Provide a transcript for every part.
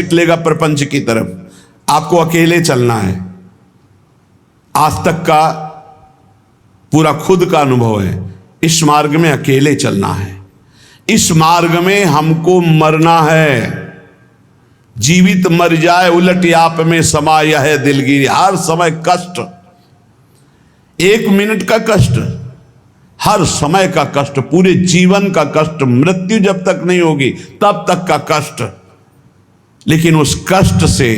लेगा प्रपंच की तरफ, आपको अकेले चलना है। आज तक का पूरा खुद का अनुभव है, इस मार्ग में अकेले चलना है। इस मार्ग में हमको मरना है। जीवित मर जाए उलट आप में समा यह है दिलगिरी। हर समय कष्ट, 1 मिनट का कष्ट, हर समय का कष्ट, पूरे जीवन का कष्ट। मृत्यु जब तक नहीं होगी तब तक का कष्ट। लेकिन उस कष्ट से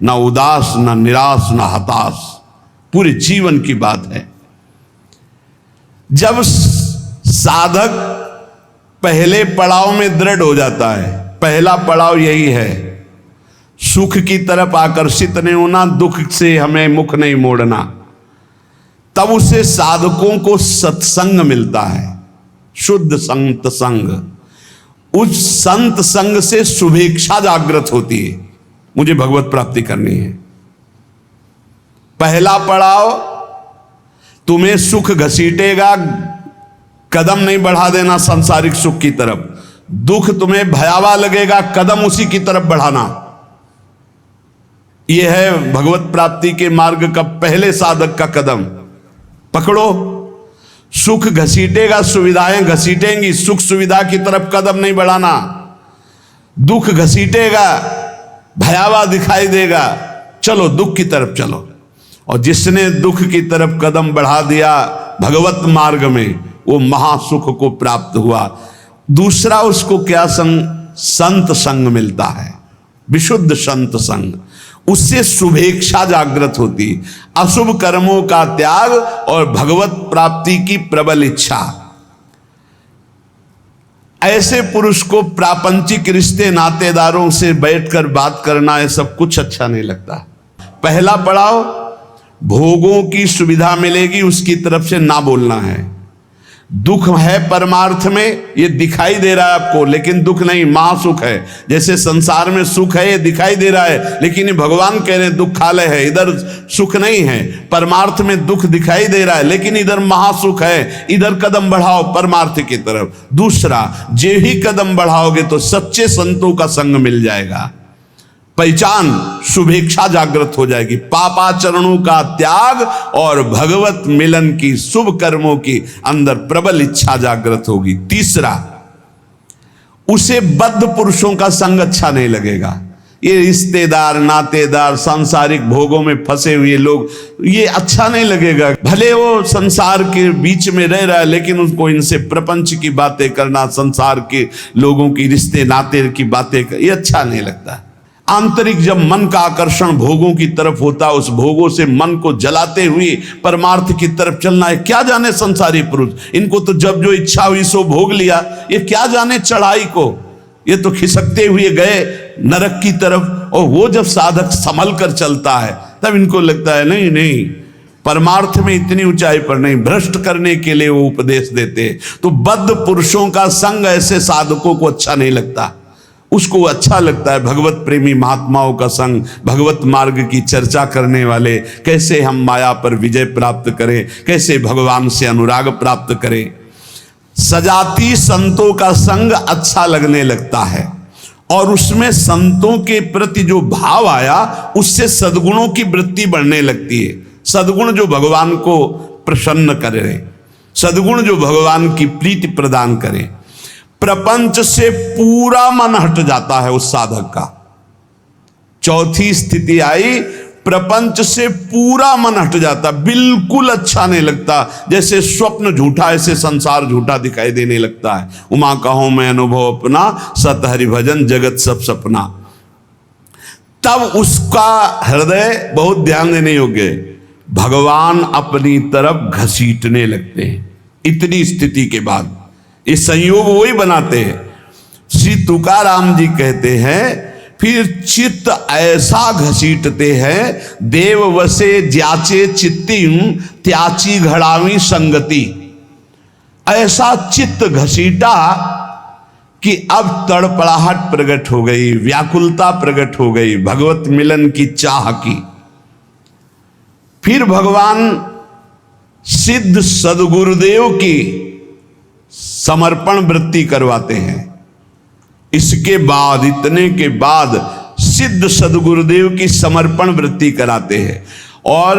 ना उदास, ना निराश, ना हताश, पूरे जीवन की बात है। जब साधक पहले पड़ाव में दृढ़ हो जाता है, पहला पड़ाव यही है, सुख की तरफ आकर्षित नहीं होना, दुख से हमें मुख नहीं मोड़ना, तब उसे साधकों को सत्संग मिलता है, शुद्ध संत संग। उस संत संग से शुभेच्छा जागृत होती है, मुझे भगवत प्राप्ति करनी है। पहला पड़ाव तुम्हें सुख घसीटेगा, कदम नहीं बढ़ा देना सांसारिक सुख की तरफ। दुख तुम्हें भयावह लगेगा, कदम उसी की तरफ बढ़ाना। यह है भगवत प्राप्ति के मार्ग का पहले साधक का कदम। पकड़ो, सुख घसीटेगा, सुविधाएं घसीटेंगी, सुख सुविधा की तरफ कदम नहीं बढ़ाना। दुख घसीटेगा, भयावह दिखाई देगा, चलो दुख की तरफ चलो। और जिसने दुख की तरफ कदम बढ़ा दिया भगवत मार्ग में, वो महासुख को प्राप्त हुआ। दूसरा उसको क्या संग? संत संग मिलता है, विशुद्ध संत संग। उससे शुभेच्छा जागृत होती, अशुभ कर्मों का त्याग और भगवत प्राप्ति की प्रबल इच्छा। ऐसे पुरुष को प्रापंचिक रिश्ते नातेदारों से बैठकर बात करना, ये सब कुछ अच्छा नहीं लगता। पहला पड़ाव, भोगों की सुविधा मिलेगी उसकी तरफ से ना बोलना है। दुख है परमार्थ में, ये दिखाई दे रहा है आपको, लेकिन दुख नहीं, महासुख है। जैसे संसार में सुख है, ये दिखाई दे रहा है, लेकिन ये भगवान कह रहे हैं दुखालय है, इधर सुख नहीं है। परमार्थ में दुख दिखाई दे रहा है, लेकिन इधर महासुख है, इधर कदम बढ़ाओ परमार्थ की तरफ। दूसरा, जे ही कदम बढ़ाओगे तो सच्चे संतों का संग मिल जाएगा, पहचान, शुभेच्छा जागृत हो जाएगी, पापाचरणों का त्याग और भगवत मिलन की, शुभ कर्मों की अंदर प्रबल इच्छा जागृत होगी। तीसरा, उसे बद्ध पुरुषों का संग अच्छा नहीं लगेगा। ये रिश्तेदार, नातेदार, सांसारिक भोगों में फंसे हुए लोग, ये अच्छा नहीं लगेगा। भले वो संसार के बीच में रह रहा है, लेकिन उसको इनसे प्रपंच की बातें करना, संसार के लोगों की रिश्ते नाते की बातें, ये अच्छा नहीं लगता। आंतरिक जब मन का आकर्षण भोगों की तरफ होता, उस भोगों से मन को जलाते हुए परमार्थ की तरफ चलना है। क्या जाने संसारी पुरुष, इनको तो जब जो इच्छा हुई सो भोग लिया, ये क्या जाने चढ़ाई को, ये तो खिसकते हुए गए नरक की तरफ। और वो जब साधक संभल कर चलता है, तब इनको लगता है नहीं नहीं, परमार्थ में इतनी ऊंचाई पर नहीं, भ्रष्ट करने के लिए वो उपदेश देते। तो बद्ध पुरुषों का संग ऐसे साधकों को अच्छा नहीं लगता। उसको अच्छा लगता है भगवत प्रेमी महात्माओं का संग, भगवत मार्ग की चर्चा करने वाले, कैसे हम माया पर विजय प्राप्त करें, कैसे भगवान से अनुराग प्राप्त करें। सजाती संतों का संग अच्छा लगने लगता है, और उसमें संतों के प्रति जो भाव आया, उससे सद्गुणों की वृत्ति बढ़ने लगती है। सद्गुण जो भगवान को प्रसन्न करे, सद्गुण जो भगवान की प्रीति प्रदान करें। प्रपंच से पूरा मन हट जाता है उस साधक का। चौथी स्थिति आई, प्रपंच से पूरा मन हट जाता, बिल्कुल अच्छा नहीं लगता। जैसे स्वप्न झूठा, ऐसे संसार झूठा दिखाई देने लगता है। उमा कहो मैं अनुभव अपना, सत हरि भजन जगत सब सपना। तब उसका हृदय, बहुत ध्यान देने योग्य, भगवान अपनी तरफ घसीटने लगते हैं। इतनी स्थिति के बाद ये संयोग वही बनाते हैं। श्री तुकाराम जी कहते हैं, फिर चित्त ऐसा घसीटते हैं, देव वसे ज्याचे चित्तिम त्याची घड़ावी संगति। ऐसा चित्त घसीटा कि अब तड़पड़ाहट प्रकट हो गई, व्याकुलता प्रकट हो गई, भगवत मिलन की चाह की। फिर भगवान सिद्ध सदगुरुदेव की समर्पण वृत्ति करवाते हैं। इसके बाद, इतने के बाद सिद्ध सदगुरुदेव की समर्पण वृत्ति कराते हैं। और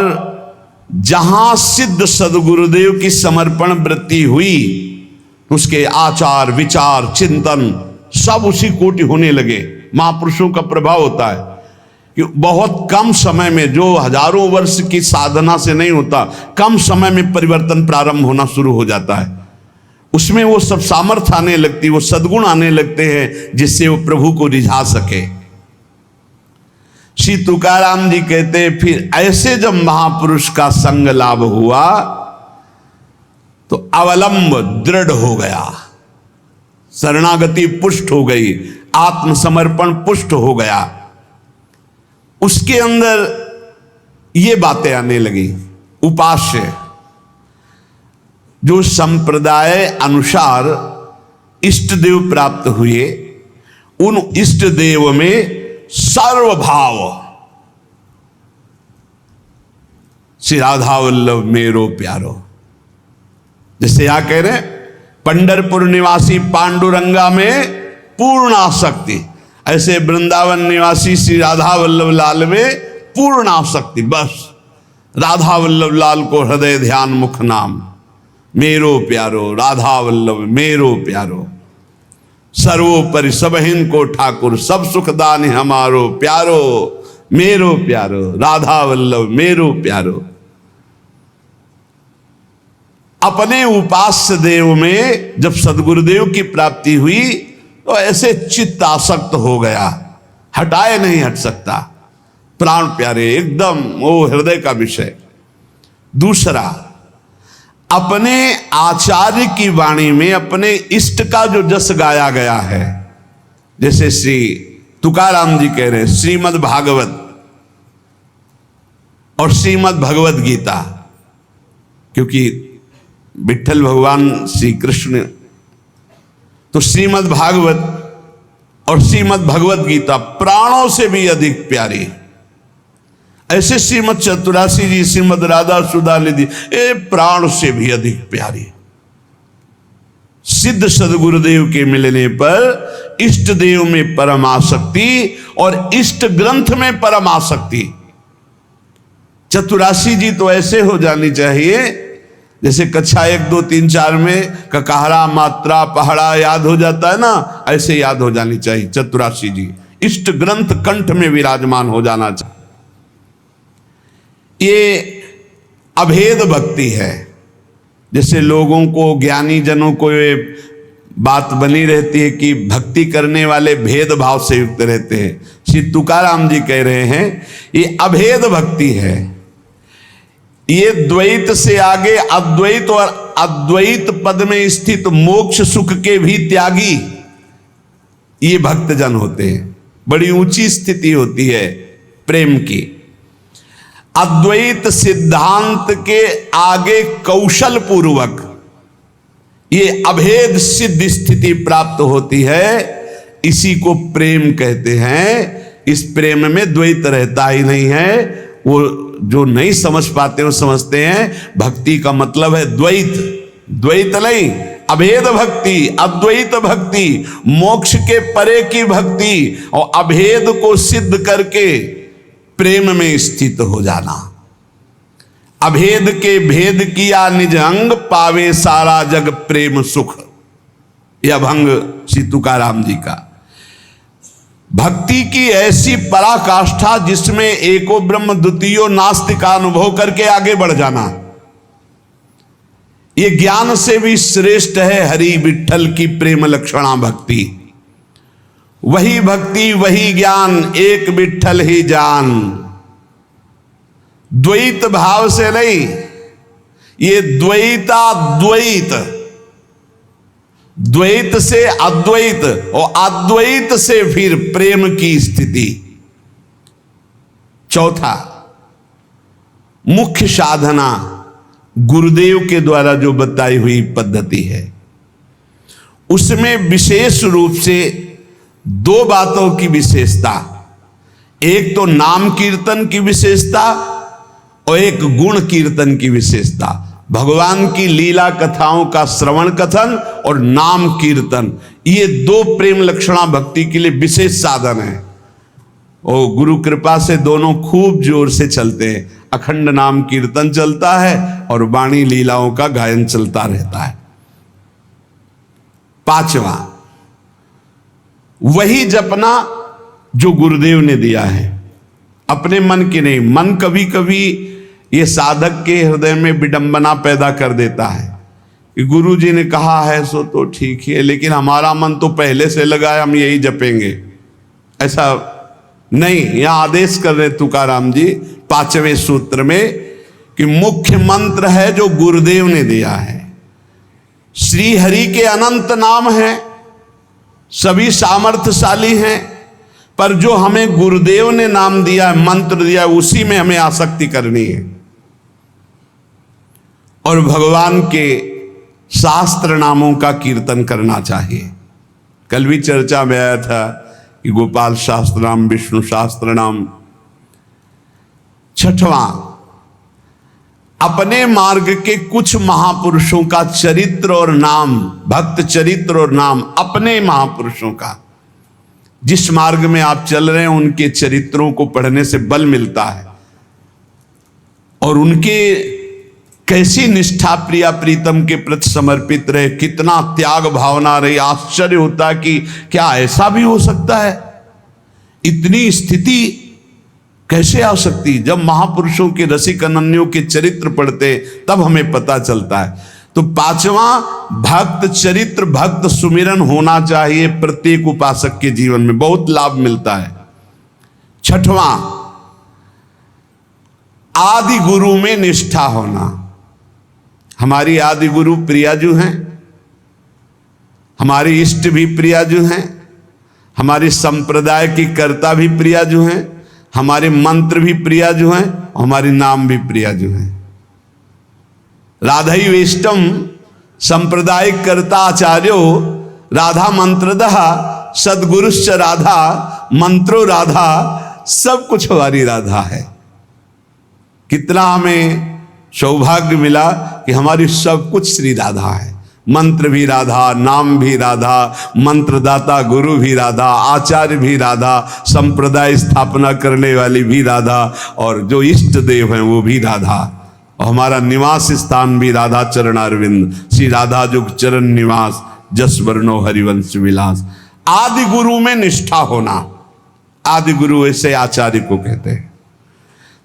जहां सिद्ध सदगुरुदेव की समर्पण वृत्ति हुई, उसके आचार विचार चिंतन सब उसी कोटि होने लगे। महापुरुषों का प्रभाव होता है कि बहुत कम समय में, जो हजारों वर्ष की साधना से नहीं होता, कम समय में परिवर्तन प्रारंभ होना शुरू हो जाता है। उसमें वो सब सामर्थ्य आने लगती, वो सद्गुण आने लगते हैं जिससे वो प्रभु को रिझा सके। श्री तुकाराम जी कहते, फिर ऐसे जब महापुरुष का संग लाभ हुआ तो अवलंब दृढ़ हो गया, शरणागति पुष्ट हो गई, आत्मसमर्पण पुष्ट हो गया। उसके अंदर ये बातें आने लगी। उपास्य, जो संप्रदाय अनुसार इष्ट देव प्राप्त हुए, उन इष्ट देव में सर्वभाव, श्री राधा वल्लभ मेरो प्यारो, जैसे यहां कह रहे पंढरपुर निवासी पांडुरंगा में पूर्ण आसक्ति, ऐसे वृंदावन निवासी श्री राधा वल्लभ लाल में पूर्ण आसक्ति। बस राधा वल्लभ लाल को हृदय ध्यान मुख नाम, मेरो प्यारो राधा वल्लभ मेरो प्यारो, सर्वोपरि सबहिन को ठाकुर, सब सुखदान हमारो प्यारो, मेरो प्यारो राधा वल्लभ मेरो प्यारो। अपने उपास्य देव में जब सदगुरुदेव की प्राप्ति हुई तो ऐसे चित्त आसक्त हो गया, हटाए नहीं हट सकता, प्राण प्यारे एकदम वो हृदय का विषय। दूसरा, अपने आचार्य की वाणी में अपने इष्ट का जो जस गाया गया है, जैसे श्री तुकाराम जी कह रहे हैं श्रीमद् भागवत और श्रीमद् भगवत गीता, क्योंकि विठ्ठल भगवान श्री कृष्ण, तो श्रीमद् भागवत और श्रीमद् भगवत गीता प्राणों से भी अधिक प्यारी। ऐसे श्रीमद् चतुरासी जी, श्रीमद् राधा सुधा निधि, ये प्राण से भी अधिक प्यारी। सिद्ध सदगुरुदेव के मिलने पर इष्ट देव में परम आसक्ति और इष्ट ग्रंथ में परम आसक्ति। चतुरासी जी तो ऐसे हो जानी चाहिए जैसे कक्षा 1, 2, 3, 4 में ककहरा मात्रा पहाड़ा याद हो जाता है ना, ऐसे याद हो जानी चाहिए चतुरासी जी। इष्ट ग्रंथ कंठ में विराजमान हो जाना चाहिए। ये अभेद भक्ति है। जैसे लोगों को, ज्ञानी जनों को ये बात बनी रहती है कि भक्ति करने वाले भेदभाव से युक्त रहते हैं। श्री तुकाराम जी कह रहे हैं ये अभेद भक्ति है। ये द्वैत से आगे अद्वैत और अद्वैत पद में स्थित मोक्ष सुख के भी त्यागी ये भक्तजन होते हैं। बड़ी ऊंची स्थिति होती है प्रेम की। अद्वैत सिद्धांत के आगे कौशल पूर्वक ये अभेद सिद्ध स्थिति प्राप्त होती है। इसी को प्रेम कहते हैं। इस प्रेम में द्वैत रहता ही नहीं है। वो जो नहीं समझ पाते वो समझते हैं भक्ति का मतलब है द्वैत। द्वैत नहीं, अभेद भक्ति, अद्वैत भक्ति, मोक्ष के परे की भक्ति और अभेद को सिद्ध करके प्रेम में स्थित हो जाना। अभेद के भेद किया निज अंग, पावे सारा जग प्रेम सुख। यह अभंग श्री तुकाराम जी का। भक्ति की ऐसी पराकाष्ठा जिसमें एको ब्रह्म द्वितीयो नास्ति का अनुभव करके आगे बढ़ जाना, ये ज्ञान से भी श्रेष्ठ है। हरि विठ्ठल की प्रेम लक्षणा भक्ति। वही भक्ति वही ज्ञान, एक विठ्ठल ही जान। द्वैत भाव से नहीं, ये द्वैताद्वैत, द्वैत से अद्वैत और अद्वैत से फिर प्रेम की स्थिति। चौथा, मुख्य साधना गुरुदेव के द्वारा जो बताई हुई पद्धति है, उसमें विशेष रूप से दो बातों की विशेषता। एक तो नाम कीर्तन की विशेषता और एक गुण कीर्तन की विशेषता। भगवान की लीला कथाओं का श्रवण कथन और नाम कीर्तन, ये दो प्रेम लक्षणा भक्ति के लिए विशेष साधन है। और गुरु कृपा से दोनों खूब जोर से चलते हैं। अखंड नाम कीर्तन चलता है और वाणी लीलाओं का गायन चलता रहता है। पांचवा, वही जपना जो गुरुदेव ने दिया है, अपने मन की नहीं। मन कभी कभी ये साधक के हृदय में विडंबना पैदा कर देता है कि गुरु जी ने कहा है सो तो ठीक है, लेकिन हमारा मन तो पहले से लगा है हम यही जपेंगे। ऐसा नहीं, यहां आदेश कर रहे तुकाराम जी 5वें सूत्र में कि मुख्य मंत्र है जो गुरुदेव ने दिया है। श्री हरि के अनंत नाम हैं, सभी सामर्थ्यशाली हैं, पर जो हमें गुरुदेव ने नाम दिया है, मंत्र दिया है, उसी में हमें आसक्ति करनी है। और भगवान के शास्त्र नामों का कीर्तन करना चाहिए। कल भी चर्चा में आया था कि गोपाल शास्त्र नाम, विष्णु शास्त्र नाम। छठवां, अपने मार्ग के कुछ महापुरुषों का चरित्र और नाम, भक्त चरित्र और नाम, अपने महापुरुषों का, जिस मार्ग में आप चल रहे हैं उनके चरित्रों को पढ़ने से बल मिलता है। और उनके कैसी निष्ठा प्रिया प्रीतम के प्रति समर्पित रहे, कितना त्याग भावना रही। आश्चर्य होता कि क्या ऐसा भी हो सकता है, इतनी स्थिति कैसे आ सकती। जब महापुरुषों के रसिक अनन्यों के चरित्र पढ़ते तब हमें पता चलता है। तो पांचवा, भक्त चरित्र, भक्त सुमिरन होना चाहिए प्रत्येक उपासक के जीवन में, बहुत लाभ मिलता है। छठवां, आदि गुरु में निष्ठा होना। हमारी आदि गुरु प्रियाजू हैं, हमारे इष्ट भी प्रियाजू हैं, हमारे संप्रदाय की कर्ता भी प्रियाजू हैं, हमारे मंत्र भी प्रियाजू हैं, हमारे नाम भी प्रियाजू हैं। राधई वेष्टम संप्रदायिक कर्ता आचार्यो राधा मंत्रदः सदगुरुश्च राधा मंत्रो राधा, सब कुछ हमारी राधा है। कितना हमें सौभाग्य मिला कि हमारी सब कुछ श्री राधा है। मंत्र भी राधा, नाम भी राधा, मंत्रदाता गुरु भी राधा, आचार्य भी राधा, संप्रदाय स्थापना करने वाली भी राधा, और जो इष्ट देव हैं वो भी राधा, और हमारा निवास स्थान भी राधा चरणारविंद, श्री राधा जुग चरण निवास, जस वर्णो हरिवंश विलास। आदि गुरु में निष्ठा होना, आदि गुरु ऐसे आचार्य को कहते हैं।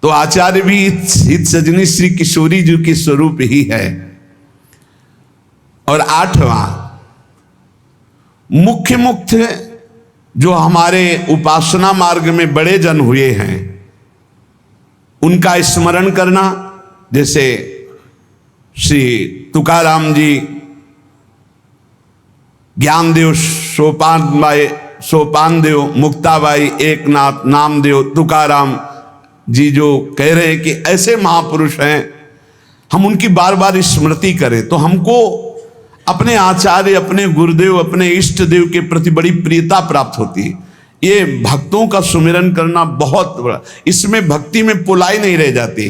तो आचार्य भी हित सजनी श्री किशोरी जी की स्वरूप ही है। और आठवां, मुख्य जो हमारे उपासना मार्ग में बड़े जन हुए हैं उनका स्मरण करना, जैसे श्री तुकाराम जी, ज्ञानदेव, सोपानदेव, मुक्ताबाई, एकनाथ, नामदेव, तुकाराम जी जो कह रहे हैं कि ऐसे महापुरुष हैं, हम उनकी बार बार स्मृति करें तो हमको अपने आचार्य, अपने गुरुदेव, अपने इष्ट देव के प्रति बड़ी प्रियता प्राप्त होती है। ये भक्तों का सुमिरन करना बहुत बड़ा, इसमें भक्ति में पुलाई नहीं रह जाती।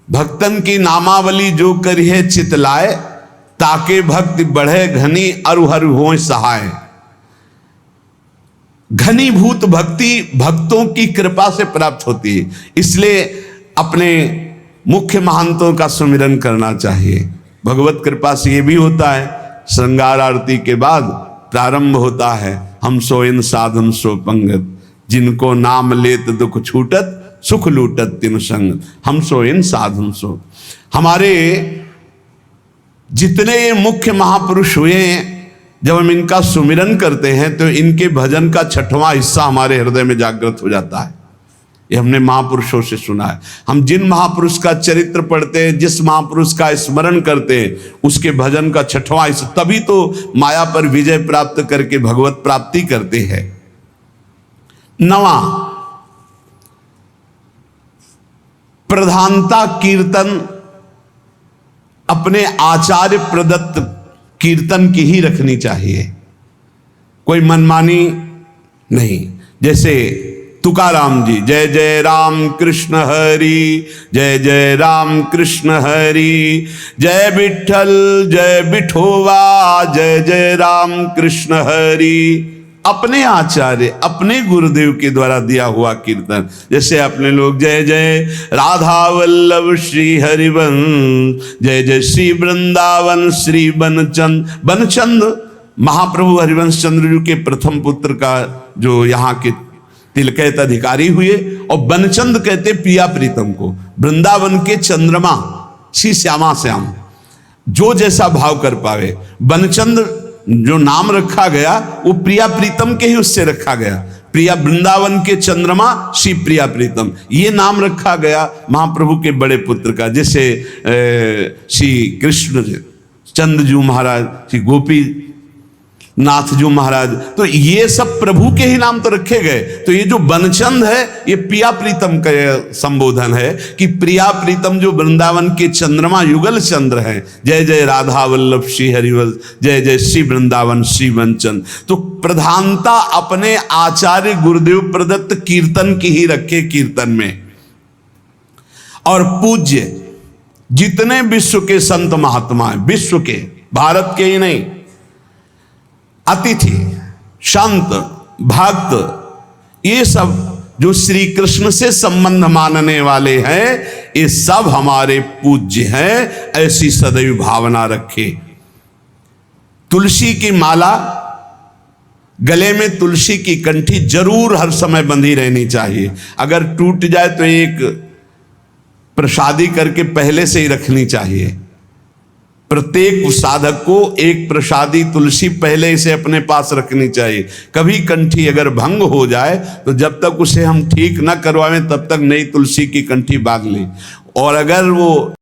भक्तन की नामावली जो करी है चितलाए, ताके भक्ति बढ़े घनी अरु हरु होय सहाय। घनीभूत भक्ति भक्तों की कृपा से प्राप्त होती है, इसलिए अपने मुख्य महंतों का सुमिरन करना चाहिए। भगवत कृपा से ये भी होता है, श्रृंगार आरती के बाद प्रारंभ होता है, हम सो इन साधन सो पंगत, जिनको नाम लेत दुख छूटत, सुख लूटत तिन संग, हम सो इन साधन सो। हमारे जितने ये मुख्य महापुरुष हुए हैं, जब हम इनका सुमिरन करते हैं तो इनके भजन का छठवां हिस्सा हमारे हृदय में जागृत हो जाता है। ये हमने महापुरुषों से सुना है। हम जिन महापुरुष का चरित्र पढ़ते हैं, जिस महापुरुष का स्मरण करते हैं, उसके भजन का छठवां हिस्सा, तभी तो माया पर विजय प्राप्त करके भगवत प्राप्ति करते हैं। नवा, प्रधानता कीर्तन अपने आचार्य प्रदत्त कीर्तन की ही रखनी चाहिए, कोई मनमानी नहीं। जैसे तुकाराम जी, जय जय राम कृष्ण हरि, जय जय राम कृष्ण हरि, जय विठ्ठल जय विठोवा, जय जय राम कृष्ण हरि। अपने आचार्य अपने गुरुदेव के द्वारा दिया हुआ कीर्तन। जैसे अपने लोग जय जय राधा वल्लभ श्री हरिवंश, जय जय श्री वृंदावन श्री बनचंद महाप्रभु हरिवंश चंद्र जी के प्रथम पुत्र का जो यहाँ के तिलकैत अधिकारी हुए, और बनचंद कहते पिया प्रीतम को, वृंदावन के चंद्रमा श्री श्यामा श्याम, जो जैसा भाव कर पावे। बनचंद जो नाम रखा गया वो प्रिया प्रीतम के ही उससे रखा गया, प्रिया वृंदावन के चंद्रमा श्री प्रिया प्रीतम, ये नाम रखा गया महाप्रभु के बड़े पुत्र का। जैसे श्री कृष्ण चंद्र जी महाराज, श्री गोपी नाथ जी महाराज, तो ये सब प्रभु के ही नाम तो रखे गए। तो ये जो बनचंद है ये प्रिया प्रीतम का संबोधन है कि प्रिया प्रीतम जो वृंदावन के चंद्रमा युगल चंद्र हैं, जय जय राधा वल्लभ श्री हरिवंश, जय जय श्री वृंदावन श्री बनचंद। तो प्रधानता अपने आचार्य गुरुदेव प्रदत्त कीर्तन की ही रखे कीर्तन में। और पूज्य जितने विश्व के संत महात्मा हैं, विश्व के, भारत के ही नहीं, अतिथि संत भक्त, ये सब जो श्री कृष्ण से संबंध मानने वाले हैं, ये सब हमारे पूज्य हैं। ऐसी सदैव भावना रखे। तुलसी की माला, गले में तुलसी की कंठी जरूर हर समय बंधी रहनी चाहिए। अगर टूट जाए तो एक प्रसादी करके पहले से ही रखनी चाहिए। प्रत्येक साधक को एक प्रसादी तुलसी पहले से अपने पास रखनी चाहिए। कभी कंठी अगर भंग हो जाए तो जब तक उसे हम ठीक न करवाएं तब तक नई तुलसी की कंठी बांध लें। और अगर वो